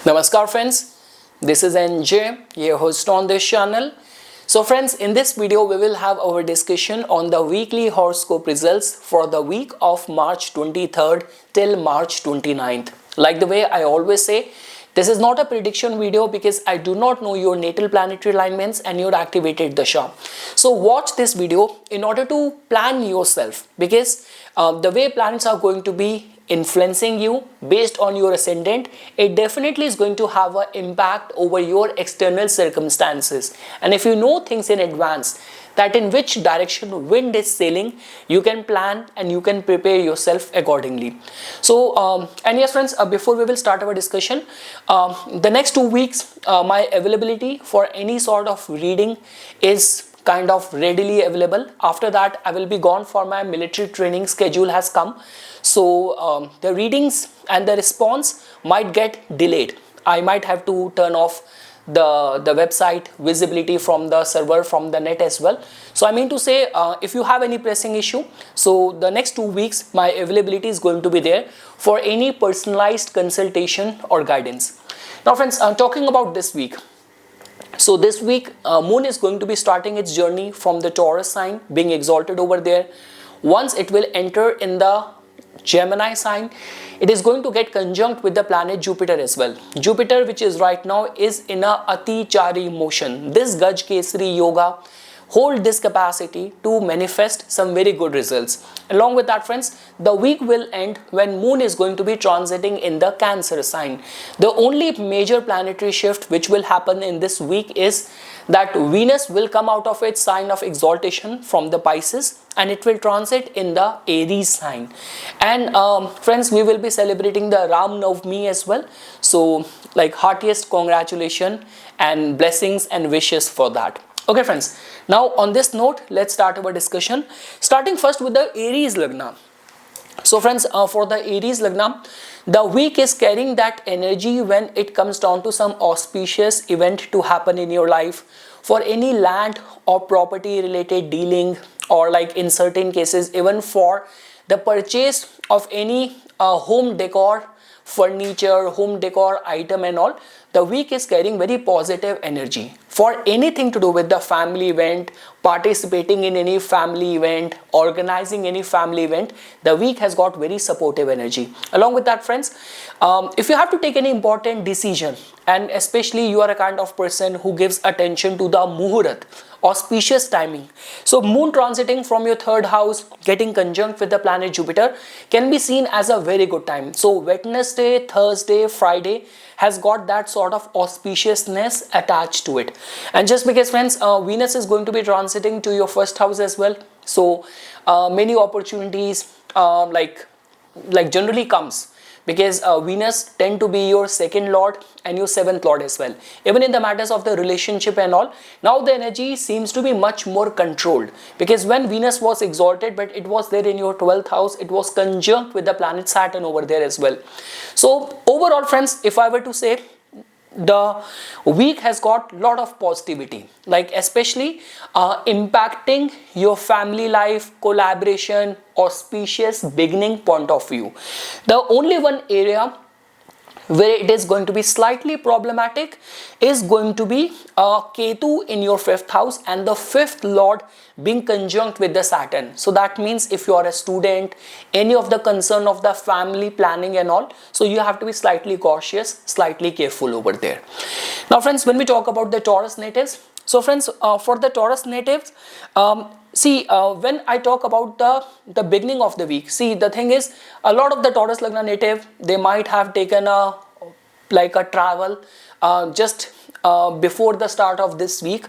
Namaskar friends, this is NJ, your host on this channel. So friends, in this video we will have our discussion on the weekly horoscope results for the week of March 23rd till March 29th. Like the way I always say, this is not a prediction video because I do not know your natal planetary alignments and your activated dasha. So watch this video in order to plan yourself, because the way planets are going to be influencing you based on your ascendant, it definitely is going to have an impact over your external circumstances. And if you know things in advance, that in which direction wind is sailing, you can plan and you can prepare yourself accordingly. So and yes friends, before we will start our discussion, the next 2 weeks my availability for any sort of reading is kind of readily available. After that I will be gone for my military training. Schedule has come, so the readings and the response might get delayed. I might have to turn off the website visibility from the server, from the net as well. So I mean to say, if you have any pressing issue, so the next 2 weeks my availability is going to be there for any personalized consultation or guidance. Now friends, talking about this week, so this week moon is going to be starting its journey from the Taurus sign, being exalted over there. Once it will enter in the Gemini sign, it is going to get conjunct with the planet Jupiter as well. Jupiter, which is right now is in a Atichari motion. This Gaj Kesari Yoga hold this capacity to manifest some very good results. Along with that friends, the week will end when moon is going to be transiting in the Cancer sign. The only major planetary shift which will happen in this week is that Venus will come out of its sign of exaltation from the Pisces and it will transit in the Aries sign. And friends, we will be celebrating the Ram Navami as well. So like heartiest congratulations and blessings and wishes for that. Okay friends, now on this note, let's start our discussion. Starting first with the Aries Lagna. So friends, for the Aries Lagna, the week is carrying that energy when it comes down to some auspicious event to happen in your life. For any land or property related dealing, or like in certain cases even for the purchase of any home decor, furniture, home decor item and all, the week is carrying very positive energy. For anything to do with the family event, participating in any family event, organizing any family event, the week has got very supportive energy. Along with that friends, if you have to take any important decision, and especially you are a kind of person who gives attention to the Muhurat, auspicious timing. So moon transiting from your third house, getting conjunct with the planet Jupiter can be seen as a very good time. So Wednesday, Thursday, Friday has got that sort of auspiciousness attached to it. And just because friends, Venus is going to be transiting to your first house as well, so many opportunities like generally comes, because Venus tend to be your second lord and your seventh lord as well. Even in the matters of the relationship and all, now the energy seems to be much more controlled, because when Venus was exalted, but it was there in your 12th house, it was conjunct with the planet Saturn over there as well. So overall friends, if I were to say, the week has got lot of positivity, like especially impacting your family life, collaboration, auspicious beginning point of view. The only one area where it is going to be slightly problematic is going to be Ketu in your 5th house and the 5th lord being conjunct with the Saturn. So that means if you are a student, any of the concern of the family planning and all, so you have to be slightly cautious, slightly careful over there. Now friends, when we talk about the Taurus natives, so friends, for the Taurus natives, see, when I talk about the beginning of the week, see, the thing is, a lot of the Taurus Lagna native, they might have taken a travel just before the start of this week.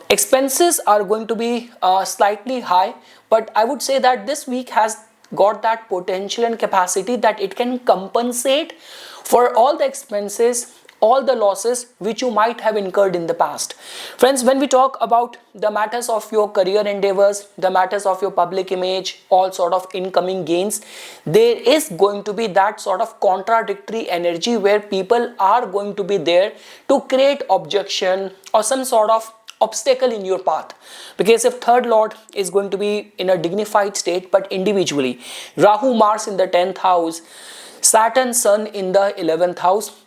Expenses are going to be slightly high, but I would say that this week has got that potential and capacity that it can compensate for all the expenses, all the losses which you might have incurred in the past. Friends, when we talk about the matters of your career endeavors, the matters of your public image, all sort of incoming gains, there is going to be that sort of contradictory energy where people are going to be there to create objection or some sort of obstacle in your path. Because if third lord is going to be in a dignified state, but individually, Rahu Mars in the 10th house, Saturn Sun in the 11th house,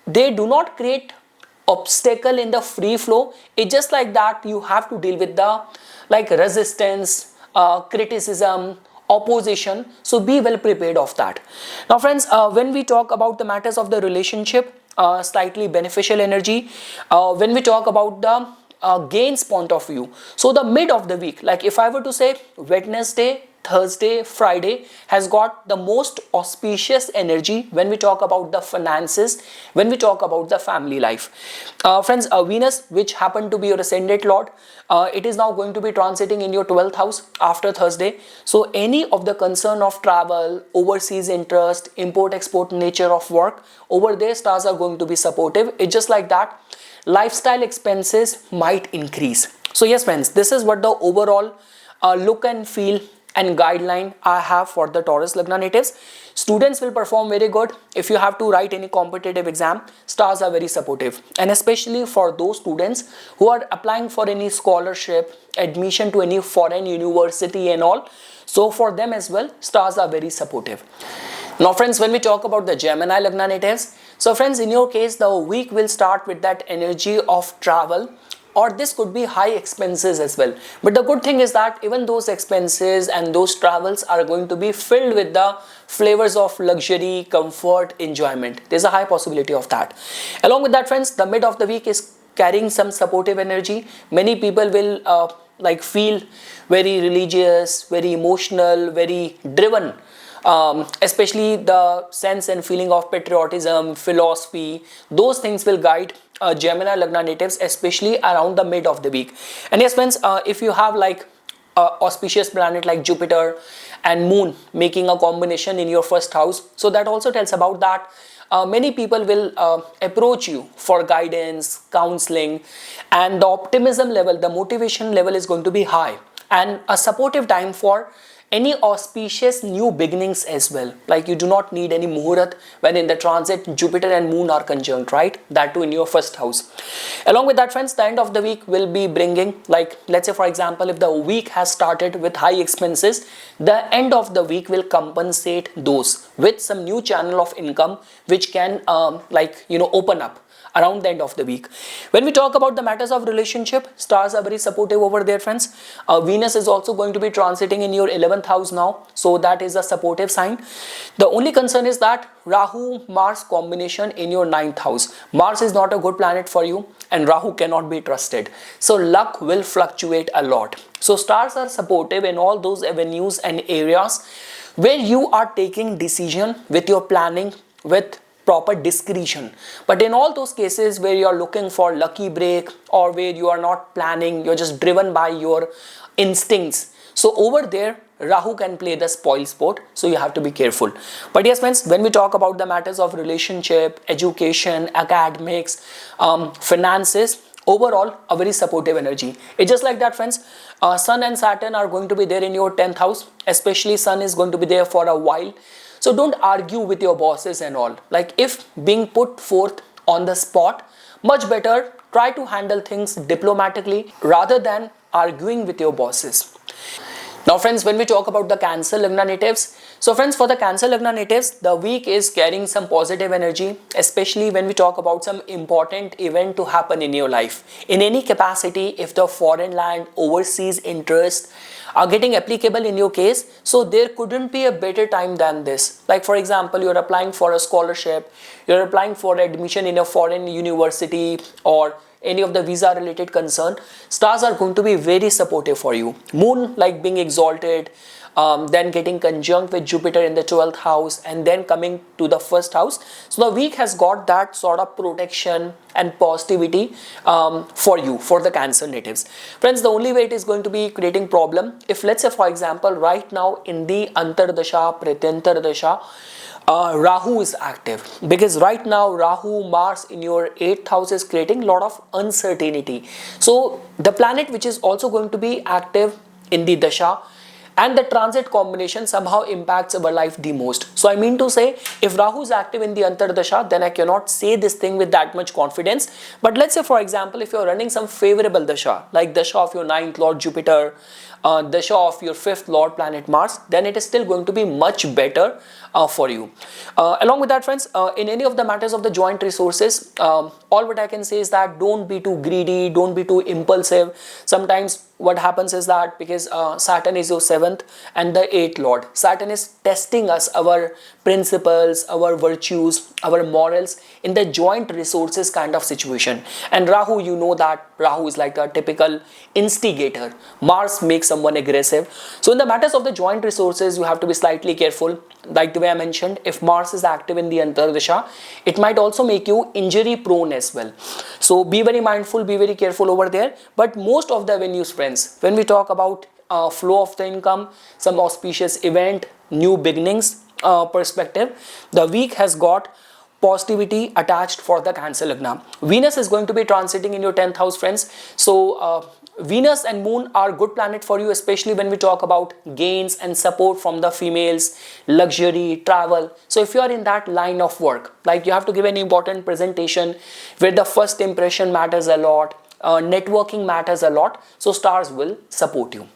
they do not create obstacle in the free flow. It's just like that you have to deal with the like resistance, criticism, opposition. So be well prepared of that. Now friends, when we talk about the matters of the relationship, slightly beneficial energy, when we talk about the gains point of view, so the mid of the week, like if I were to say Wednesday, Thursday, Friday has got the most auspicious energy when we talk about the finances, when we talk about the family life. Friends, Venus, which happened to be your ascendant lord, it is now going to be transiting in your 12th house after Thursday. So any of the concern of travel, overseas interest, import export nature of work, over there stars are going to be supportive. It's just like that lifestyle expenses might increase. So yes friends, this is what the overall look and feel and guideline I have for the Taurus Lagna natives. Students will perform very good. If you have to write any competitive exam, stars are very supportive, and especially for those students who are applying for any scholarship, admission to any foreign university and all, so for them as well stars are very supportive. Now friends, when we talk about the Gemini Lagna natives, so friends, in your case the week will start with that energy of travel, or this could be high expenses as well. But the good thing is that even those expenses and those travels are going to be filled with the flavors of luxury, comfort, enjoyment. There's a high possibility of that. Along with that friends, the mid of the week is carrying some supportive energy. Many people will like feel very religious, very emotional, very driven. Especially the sense and feeling of patriotism, philosophy, those things will guide Gemini Lagna natives, especially around the mid of the week. And yes friends, if you have like auspicious planet like Jupiter and Moon making a combination in your first house, so that also tells about that many people will approach you for guidance, counseling, and the optimism level, the motivation level is going to be high, and a supportive time for any auspicious new beginnings as well. Like you do not need any muhurat when in the transit Jupiter and Moon are conjunct, right? That too in your first house. Along with that friends, the end of the week will be bringing, like let's say for example, if the week has started with high expenses, the end of the week will compensate those with some new channel of income which can open up around the end of the week. When we talk about the matters of relationship, stars are very supportive over there friends. Venus is also going to be transiting in your 11th house now, so that is a supportive sign. The only concern is that Rahu Mars combination in your 9th house. Mars is not a good planet for you, and Rahu cannot be trusted, so luck will fluctuate a lot. So stars are supportive in all those avenues and areas where you are taking decision with your planning with proper discretion. But in all those cases where you are looking for lucky break, or where you are not planning, you're just driven by your instincts, so over there Rahu can play the spoil sport, so you have to be careful. But yes friends, when we talk about the matters of relationship, education, academics, finances, overall a very supportive energy. It's just like that friends. Sun and Saturn are going to be there in your 10th house, especially Sun is going to be there for a while. So don't argue with your bosses and all. Like if being put forth on the spot, much better try to handle things diplomatically rather than arguing with your bosses. Now friends, when we talk about the Cancer Lagna natives, so friends, for the Cancer Lagna natives, the week is carrying some positive energy, especially when we talk about some important event to happen in your life. In any capacity, if the foreign land, overseas interest are getting applicable in your case, so there couldn't be a better time than this. Like for example, you're applying for a scholarship, you're applying for admission in a foreign university, or any of the visa related concern, stars are going to be very supportive for you. Moon like being exalted, then getting conjunct with Jupiter in the 12th house, and then coming to the first house. So the week has got that sort of protection and positivity for you, for the Cancer natives. Friends, the only way it is going to be creating problem, if let's say for example right now in the Antardasha, Pratyantar Rahu is active, because right now Rahu Mars in your 8th house is creating a lot of uncertainty. So the planet which is also going to be active in the Dasha and the transit combination somehow impacts our life the most. So I mean to say, if Rahu is active in the Antardasha, then I cannot say this thing with that much confidence. But let's say, for example, if you're running some favorable Dasha, like Dasha of your 9th Lord Jupiter, Dasha of your 5th Lord planet Mars, then it is still going to be much better for you. Along with that, friends, in any of the matters of the joint resources, all what I can say is that don't be too greedy, don't be too impulsive. Sometimes what happens is that because Saturn is your 7th and the 8th Lord, Saturn is testing us, our principles, our virtues, our morals in the joint resources kind of situation. And Rahu, you know that Rahu is like a typical instigator. Mars makes someone aggressive. So in the matters of the joint resources, you have to be slightly careful. Like the way I mentioned, if Mars is active in the Antardasha, it might also make you injury prone as well. So be very mindful, be very careful over there. But most of the venues, friends, when we talk about flow of the income, some auspicious event, new beginnings perspective, the week has got positivity attached for the Cancer Lagna. Venus is going to be transiting in your 10th house, friends. So Venus and Moon are good planet for you, especially when we talk about gains and support from the females, luxury, travel. So if you are in that line of work, like you have to give an important presentation where the first impression matters a lot, networking matters a lot, so stars will support you.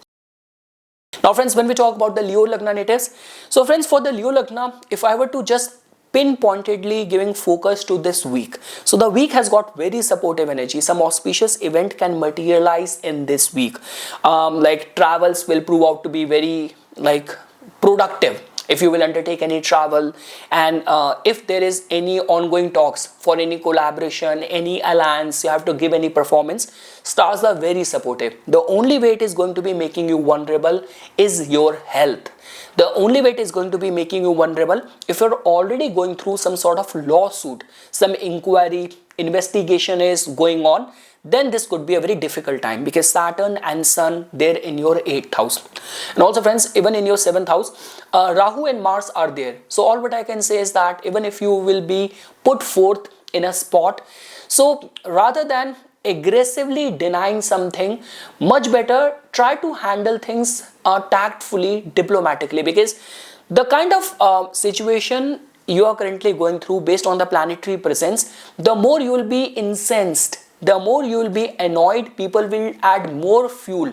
Now friends, when we talk about the Leo Lagna natives, so friends, for the Leo Lagna, if I were to just pinpointedly giving focus to this week, so the week has got very supportive energy. Some auspicious event can materialize in this week, like travels will prove out to be very like productive if you will undertake any travel, and if there is any ongoing talks for any collaboration, any alliance, you have to give any performance, stars are very supportive. The only way it is going to be making you vulnerable is your health. The only way it is going to be making you vulnerable if you're already going through some sort of lawsuit, some inquiry, investigation is going on, then this could be a very difficult time because Saturn and Sun, they're in your 8th house. And also friends, even in your 7th house, Rahu and Mars are there. So all what I can say is that even if you will be put forth in a spot, so rather than aggressively denying something, much better try to handle things tactfully, diplomatically, because the kind of situation you are currently going through based on the planetary presence, the more you will be incensed, the more you will be annoyed, people will add more fuel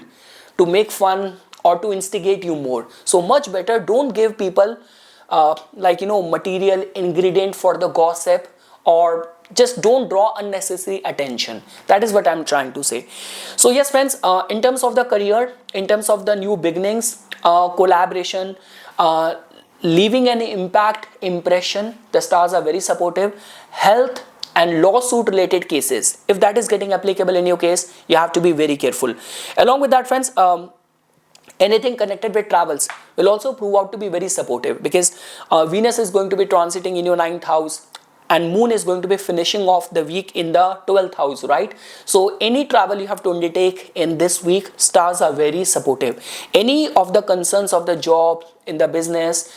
to make fun or to instigate you more. So much better don't give people material ingredient for the gossip, or just don't draw unnecessary attention. That is what I'm trying to say. So yes friends, in terms of the career, in terms of the new beginnings, collaboration, leaving an impact impression, the stars are very supportive. Health and lawsuit related cases, if that is getting applicable in your case, you have to be very careful. Along with that friends, anything connected with travels will also prove out to be very supportive because Venus is going to be transiting in your 9th house and Moon is going to be finishing off the week in the 12th house, right? So any travel you have to undertake in this week, stars are very supportive. Any of the concerns of the job, in the business,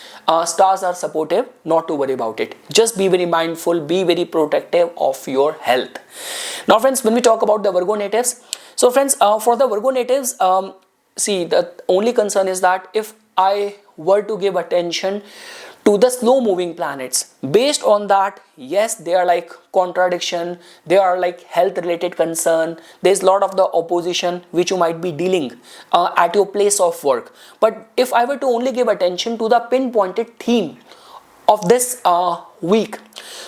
stars are supportive, not to worry about it. Just be very mindful, be very protective of your health. Now friends, when we talk about the Virgo natives, so friends, for the Virgo natives, see, the only concern is that if I were to give attention to the slow moving planets, based on that, yes, they are like contradiction, they are like health related concern, there's a lot of the opposition which you might be dealing at your place of work. But if I were to only give attention to the pinpointed theme of this week,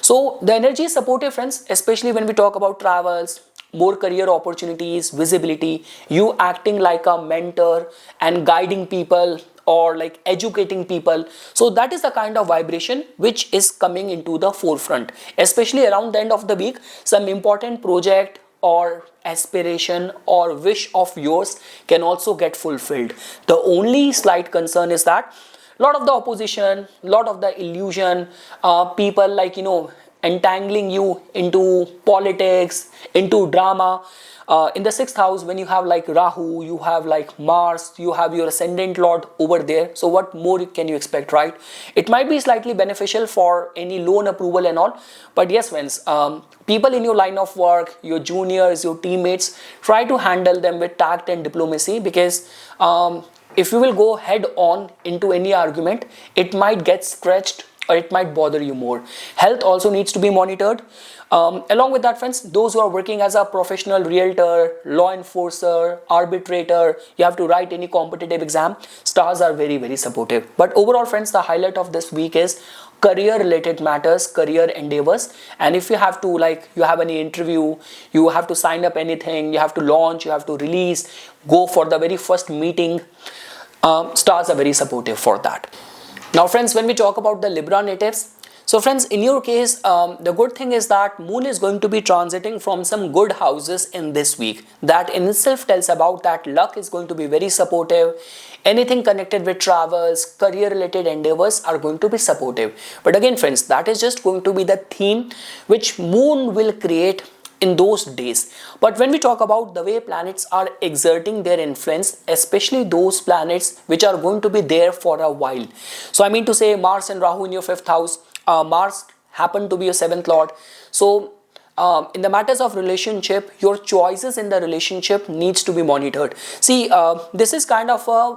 so the energy is supportive friends, especially when we talk about travels, more career opportunities, visibility, you acting like a mentor and guiding people or like educating people. So that is the kind of vibration which is coming into the forefront, especially around the end of the week. Some important project or aspiration or wish of yours can also get fulfilled. The only slight concern is that lot of the opposition, lot of the illusion, people like entangling you into politics, into drama. In the 6th house, when you have like Rahu, you have like Mars, you have your ascendant lord over there. So what more can you expect, right? It might be slightly beneficial for any loan approval and all. But yes friends, people in your line of work, your juniors, your teammates, try to handle them with tact and diplomacy, because if you will go head on into any argument, it might get stretched or it might bother you more. Health also needs to be monitored. Along with that, friends, those who are working as a professional realtor, law enforcer, arbitrator, you have to write any competitive exam, stars are very, very supportive. But overall, friends, the highlight of this week is career related matters, career endeavors. And if you have to, like, you have any interview, you have to sign up anything, you have to launch, you have to release, go for the very first meeting, stars are very supportive for that. Now, friends, when we talk about the Libra natives, so friends, in your case, the good thing is that Moon is going to be transiting from some good houses in this week. That in itself tells about that luck is going to be very supportive. Anything connected with travels, career related endeavors are going to be supportive. But again, friends, that is just going to be the theme which Moon will create in those days. But when we talk about the way planets are exerting their influence, especially those planets which are going to be there for a while. So I mean to say Mars and Rahu in your 5th house, Mars happened to be your 7th lord. So in the matters of relationship, your choices in the relationship needs to be monitored. See, this is kind of a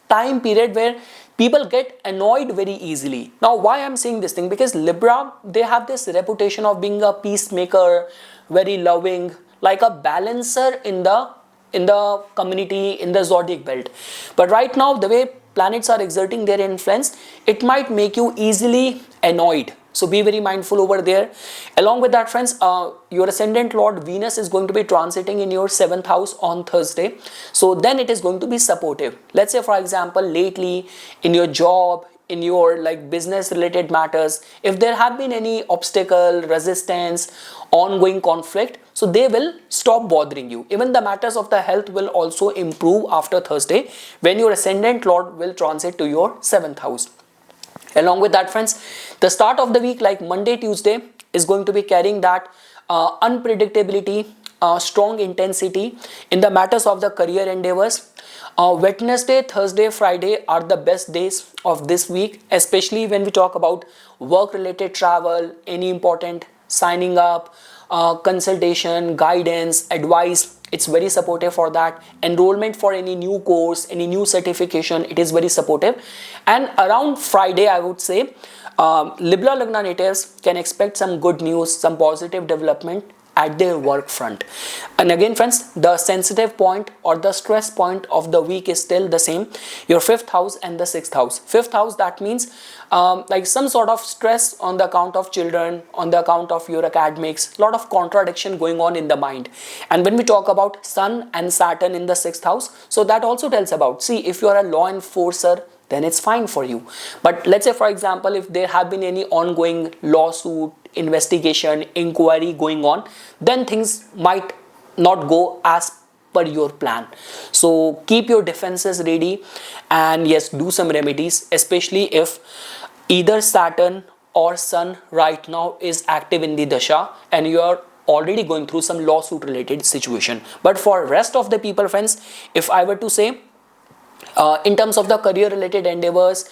time period where people get annoyed very easily. Now, why I'm saying this thing? Because Libra, they have this reputation of being a peacemaker, very loving, like a balancer in the community, in the zodiac belt. But right now, the way planets are exerting their influence, it might make you easily annoyed. So be very mindful over there. Along with that, friends, your ascendant lord Venus is going to be transiting in your 7th house on Thursday. So then it is going to be supportive. Let's say, for example, lately in your job, in your like business related matters, if there have been any obstacle, resistance, ongoing conflict, so they will stop bothering you. Even the matters of the health will also improve after Thursday when your ascendant lord will transit to your 7th house. Along with that, friends, the start of the week like Monday, Tuesday is going to be carrying that unpredictability, strong intensity in the matters of the career endeavors. Wednesday, Thursday, Friday are the best days of this week, especially when we talk about work related travel, any important signing up, consultation, guidance, advice. It's very supportive for that. Enrollment for any new course, any new certification, it is very supportive. And around Friday, I would say, Libra Lagna natives can expect some good news, some positive development at their work front. And again, friends, the sensitive point or the stress point of the week is still the same, your 5th house and the 6th house. 5th house, that means like some sort of stress on the account of children, on the account of your academics, lot of contradiction going on in the mind. And when we talk about Sun and Saturn in the 6th house, so that also tells about, see, if you are a law enforcer, then it's fine for you. But let's say, for example, if there have been any ongoing lawsuit, investigation, inquiry going on, then things might not go as per your plan. So keep your defenses ready, and yes, do some remedies, especially if either Saturn or Sun right now is active in the dasha and you are already going through some lawsuit related situation. But for rest of the people, friends, if I were to say, in terms of the career related endeavors,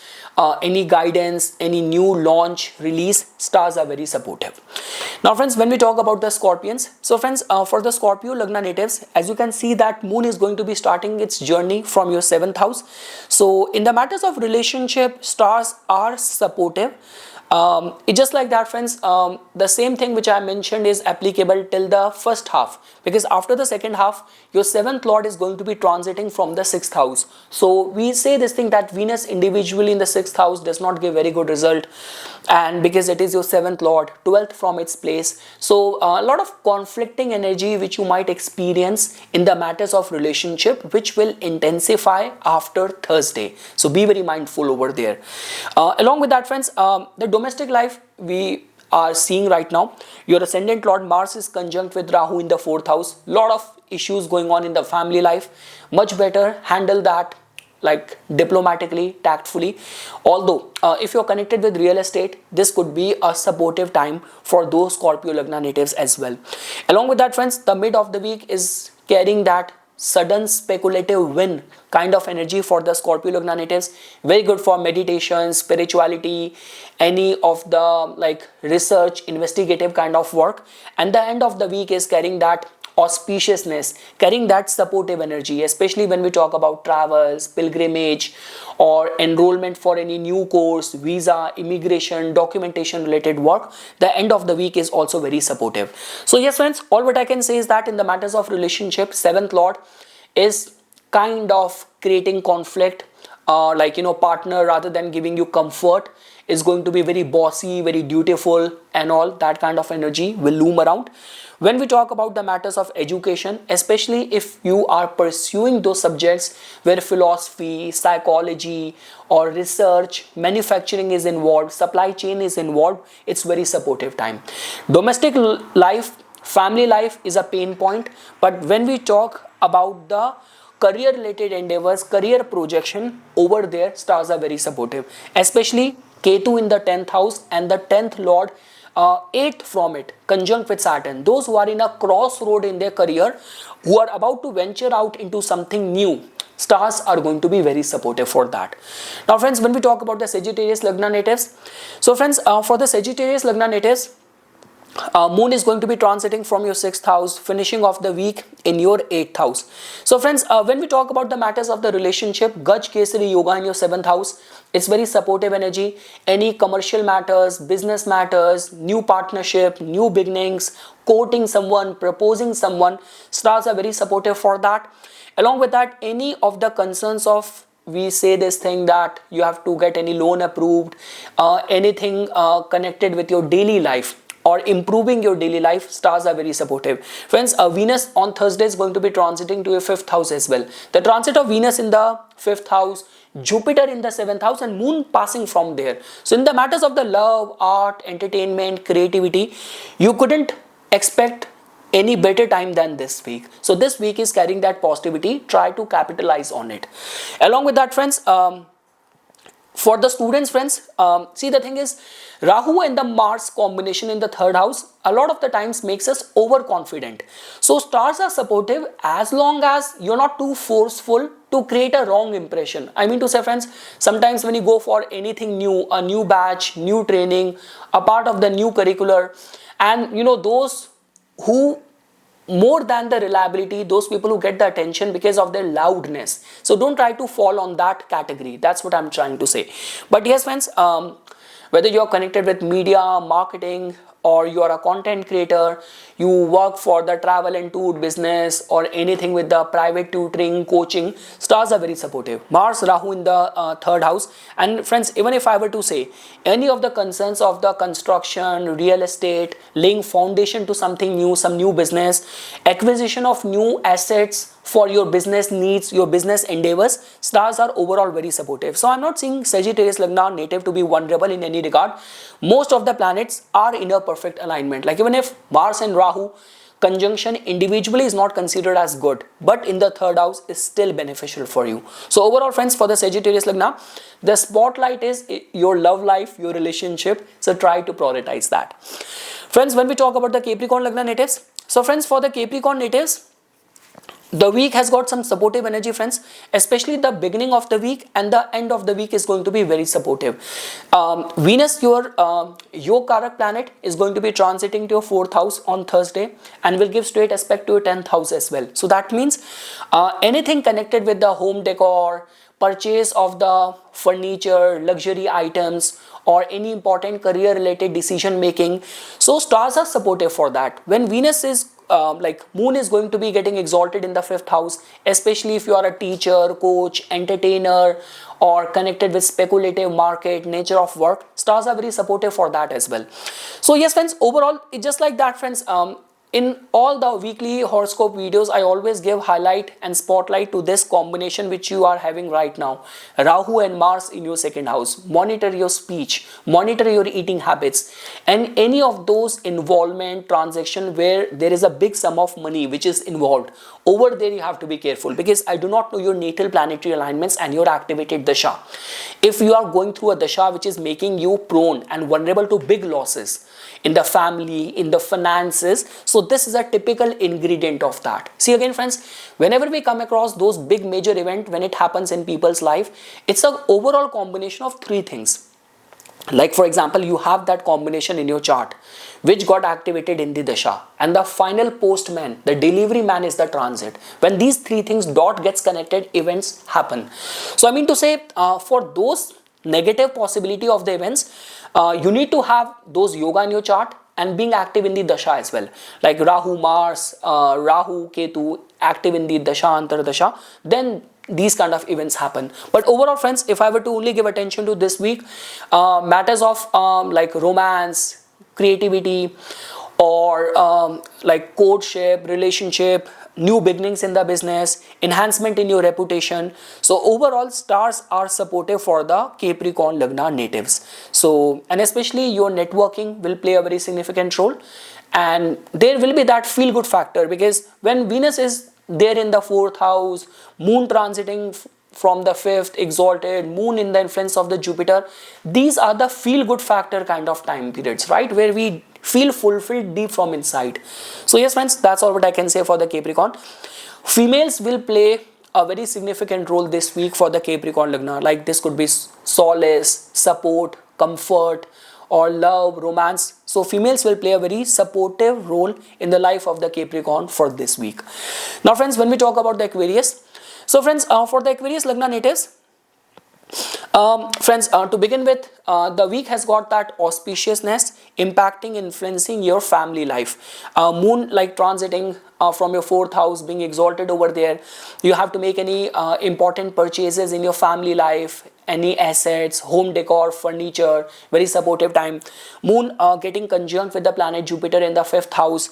any guidance, any new launch, release, stars are very supportive. Now, friends, when we talk about the Scorpions, so friends, for the Scorpio Lagna natives, as you can see that Moon is going to be starting its journey from your 7th house. So in the matters of relationship, stars are supportive. It's just like that, friends. The same thing which I mentioned is applicable till the first half, because after the second half, your 7th lord is going to be transiting from the 6th house. So we say this thing that Venus individually in the 6th house does not give very good result, and because it is your 7th lord, 12th from its place, so a lot of conflicting energy which you might experience in the matters of relationship, which will intensify after Thursday. So be very mindful over there. Along with that, friends, the domestic life we are seeing right now, your ascendant lord Mars is conjunct with Rahu in the 4th house. Lot of issues going on in the family life. Much better handle that like diplomatically, tactfully. Although if you're connected with real estate, this could be a supportive time for those Scorpio Lagna natives as well. Along with that, friends, the mid of the week is carrying that sudden speculative win kind of energy for the Scorpio Lagna natives. Very good for meditation, spirituality, any of the like research, investigative kind of work. And the end of the week is carrying that auspiciousness, carrying that supportive energy, especially when we talk about travels, pilgrimage, or enrollment for any new course, visa, immigration, documentation related work. The end of the week is also very supportive. So yes friends, all what I can say is that in the matters of relationship, 7th lord is kind of creating conflict, partner, rather than giving you comfort, is going to be very bossy, very dutiful, and all that kind of energy will loom around. When we talk about the matters of education, especially if you are pursuing those subjects where philosophy, psychology, or research, manufacturing is involved, supply chain is involved, it's very supportive time. Domestic life, family life is a pain point, but when we talk about the career related endeavors, career projection, over there stars are very supportive, especially Ketu in the 10th house and the 10th lord 8th from it conjunct with Saturn. Those who are in a crossroad in their career, who are about to venture out into something new, stars are going to be very supportive for that. Now friends, when we talk about the Sagittarius Lagna natives, so friends, for the Sagittarius Lagna natives, moon is going to be transiting from your 6th house, finishing off the week in your 8th house. So friends, when we talk about the matters of the relationship, Gaj Kesari Yoga in your 7th house, it's very supportive energy. Any commercial matters, business matters, new partnership, new beginnings, courting someone, proposing someone, stars are very supportive for that. Along with that, any of the concerns of, we say this thing that you have to get any loan approved, anything connected with your daily life, or improving your daily life, stars are very supportive. Friends, Venus on Thursday is going to be transiting to your 5th house as well. The transit of Venus in the 5th house, Jupiter in the 7th house, and moon passing from there. So in the matters of the love, art, entertainment, creativity, you couldn't expect any better time than this week. So this week is carrying that positivity. Try to capitalize on it. Along with that friends, for the students friends, see, the thing is, Rahu and the Mars combination in the 3rd house a lot of the times makes us overconfident. So stars are supportive as long as you're not too forceful to create a wrong impression. I mean to say friends, sometimes when you go for anything new, a new batch, new training, a part of the new curricular, and those who more than the reliability, those people who get the attention because of their loudness. So don't try to fall on that category. That's what I'm trying to say. But yes friends, whether you're connected with media, marketing, or you are a content creator, you work for the travel and tour business, or anything with the private tutoring, coaching, stars are very supportive. Mars, Rahu in the 3rd house. And friends, even if I were to say any of the concerns of the construction, real estate, laying foundation to something new, some new business, acquisition of new assets for your business needs, your business endeavors, stars are overall very supportive. So I'm not seeing Sagittarius Lagna native to be vulnerable in any regard. Most of the planets are in a perfect alignment. Like even if Mars and Rahu conjunction individually is not considered as good, but in the 3rd house is still beneficial for you. So overall friends, for the Sagittarius Lagna, the spotlight is your love life, your relationship. So try to prioritize that. Friends, when we talk about the Capricorn Lagna natives, so friends, for the Capricorn natives, the week has got some supportive energy friends, especially the beginning of the week and the end of the week is going to be very supportive. Venus, your Karak planet, is going to be transiting to your 4th house on Thursday and will give straight aspect to your 10th house as well. So that means anything connected with the home decor, purchase of the furniture, luxury items, or any important career related decision making, so stars are supportive for that. When Venus is moon is going to be getting exalted in the 5th house, especially if you are a teacher, coach, entertainer, or connected with speculative market, nature of work, stars are very supportive for that as well. So yes friends, overall it's just like that friends. In all the weekly horoscope videos, I always give highlight and spotlight to this combination which you are having right now. Rahu and Mars in your 2nd house. Monitor your speech, monitor your eating habits, and any of those involvement, transaction where there is a big sum of money which is involved. Over there you have to be careful, because I do not know your natal planetary alignments and your activated dasha. If you are going through a dasha which is making you prone and vulnerable to big losses in the family, in the finances, so this is a typical ingredient of that. See again friends, whenever we come across those big major event when it happens in people's life, it's an overall combination of 3 things. Like for example, you have that combination in your chart which got activated in the dasha, and the final postman, the delivery man, is the transit. When these three things dot gets connected, events happen. So I mean to say, for those negative possibility of the events, you need to have those yoga in your chart and being active in the dasha as well, like Rahu Mars, Rahu Ketu active in the dasha antar dasha, then these kind of events happen. But overall friends, if I were to only give attention to this week, matters of like romance, creativity, or like courtship, relationship, new beginnings in the business, enhancement in your reputation. So overall, stars are supportive for the Capricorn Lagna natives. So, and especially your networking will play a very significant role, and there will be that feel good factor, because when Venus is there in the fourth house, moon transiting from the fifth, exalted, moon in the influence of the Jupiter, these are the feel good factor kind of time periods, right, where we feel fulfilled deep from inside. So yes friends, that's all what I can say for the Capricorn. Females will play a very significant role this week for the Capricorn Lagna. Like this could be solace, support, comfort, or love, romance. So females will play a very supportive role in the life of the Capricorn for this week. Now friends, when we talk about the Aquarius, so friends, for the Aquarius Lagna natives, friends, to begin with, the week has got that auspiciousness impacting, influencing your family life. Moon like transiting from your fourth house, being exalted over there. You have to make any important purchases in your family life, any assets, home decor, furniture, very supportive time. Moon getting conjunct with the planet Jupiter in the fifth house,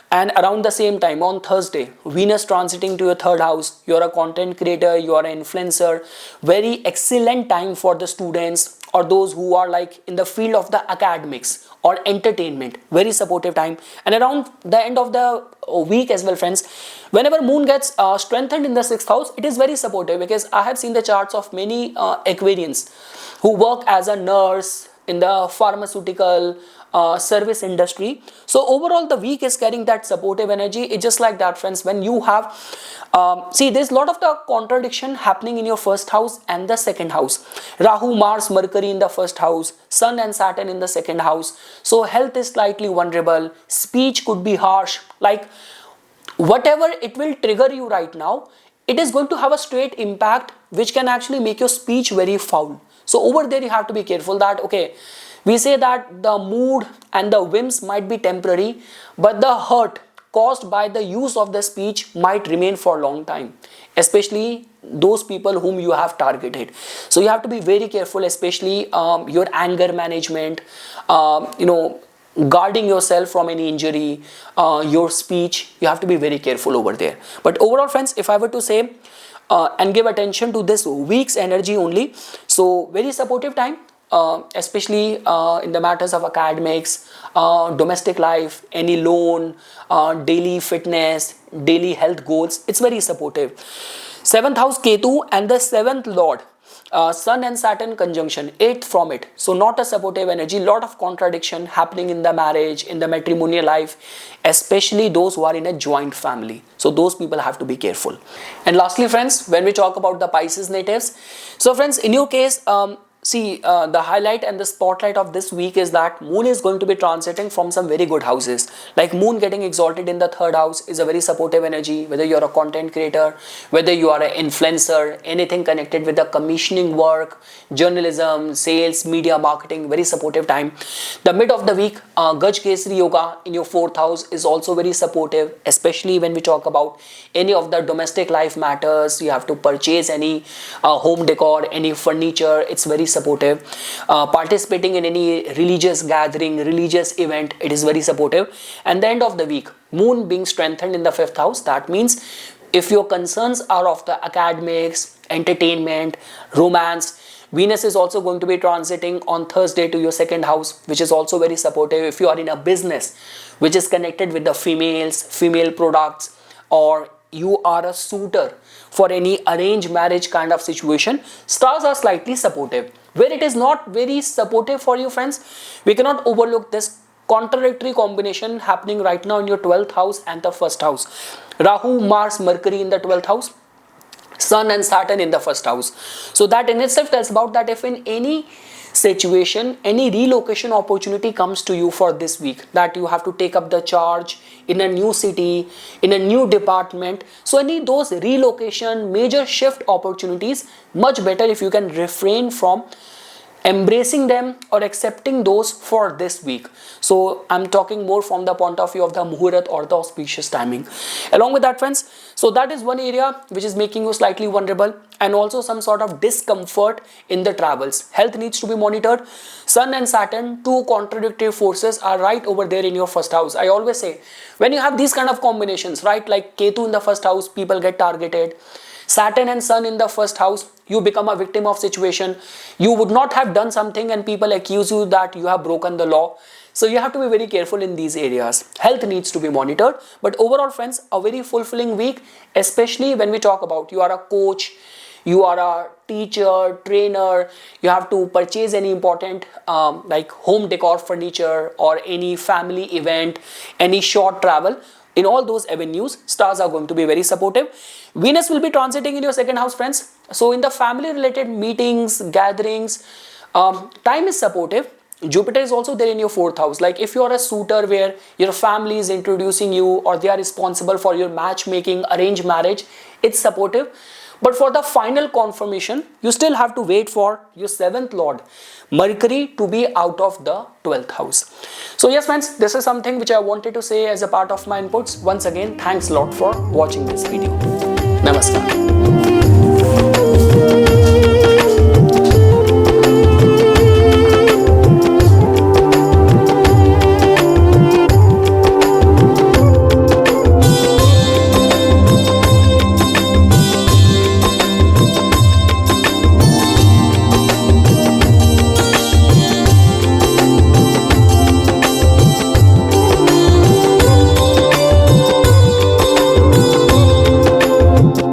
and around the same time on Thursday, Venus transiting to your third house. You're a content creator, you are an influencer. Very excellent time for the students or those who are like in the field of the academics or entertainment. Very supportive time. And around the end of the week as well friends, whenever moon gets strengthened in the sixth house, it is very supportive, because I have seen the charts of many Aquarians who work as a nurse in the pharmaceutical service industry. So overall the week is carrying that supportive energy. It's just like that friends, when you have see, there's a lot of the contradiction happening in your first house and the second house. Rahu, Mars, Mercury in the first house, Sun and Saturn in the second house. So health is slightly vulnerable, speech could be harsh, like whatever it will trigger you right now, it is going to have a straight impact which can actually make your speech very foul. So over there you have to be careful that, okay, we say that the mood and the whims might be temporary, but the hurt caused by the use of the speech might remain for a long time, especially those people whom you have targeted. So you have to be very careful, especially your anger management, guarding yourself from any injury, your speech, you have to be very careful over there. But overall friends, if I were to say and give attention to this week's energy only, so very supportive time, especially in the matters of academics, domestic life, any loan, daily fitness, daily health goals, it's very supportive. 7th house Ketu and the 7th lord, Sun and Saturn conjunction, 8th from it. So not a supportive energy, lot of contradiction happening in the marriage, in the matrimonial life, especially those who are in a joint family. So those people have to be careful. And lastly friends, when we talk about the Pisces natives, so friends, in your case, see, the highlight and the spotlight of this week is that moon is going to be transiting from some very good houses. Like moon getting exalted in the third house is a very supportive energy, whether you're a content creator, whether you are an influencer, anything connected with the commissioning work, journalism, sales, media, marketing, very supportive time. The mid of the week, Gaj Kesari Yoga in your fourth house is also very supportive, especially when we talk about any of the domestic life matters. You have to purchase any home decor, any furniture, it's very supportive. Participating in any religious gathering, religious event, it is very supportive. And the end of the week, moon being strengthened in the fifth house, that means if your concerns are of the academics, entertainment, romance, Venus is also going to be transiting on Thursday to your second house, which is also very supportive. If you are in a business which is connected with the females, female products, or you are a suitor for any arranged marriage kind of situation, stars are slightly supportive. Where it is not very supportive for you friends, we cannot overlook this contradictory combination happening right now in your 12th house and the first house. Rahu, Mars, Mercury in the 12th house, Sun and Saturn in the first house. So that in itself tells about that if in any situation, any relocation opportunity comes to you for this week, that you have to take up the charge in a new city, in a new department. So any those relocation, major shift opportunities, much better if you can refrain from embracing them or accepting those for this week. So I'm talking more from the point of view of the muhurat or the auspicious timing. Along with that, friends, so that is one area which is making you slightly vulnerable, and also some sort of discomfort in the travels. Health needs to be monitored. Sun and Saturn, two contradictory forces, are right over there in your first house. I always say, when you have these kind of combinations, right, like Ketu in the first house, people get targeted. Saturn and Sun in the first house, you become a victim of situation. You would not have done something and people accuse you that you have broken the law. So you have to be very careful in these areas. Health needs to be monitored. But overall, friends, a very fulfilling week, especially when we talk about you are a coach, you are a teacher, trainer, you have to purchase any important like home decor furniture or any family event, any short travel. In all those avenues, stars are going to be very supportive. Venus will be transiting in your second house, friends. So in the family related meetings, gatherings, time is supportive. Jupiter is also there in your fourth house. Like if you are a suitor where your family is introducing you or they are responsible for your matchmaking, arranged marriage, it's supportive. But for the final confirmation, you still have to wait for your 7th Lord, Mercury, to be out of the 12th house. So yes, friends, this is something which I wanted to say as a part of my inputs. Once again, thanks a lot for watching this video. Namaskar.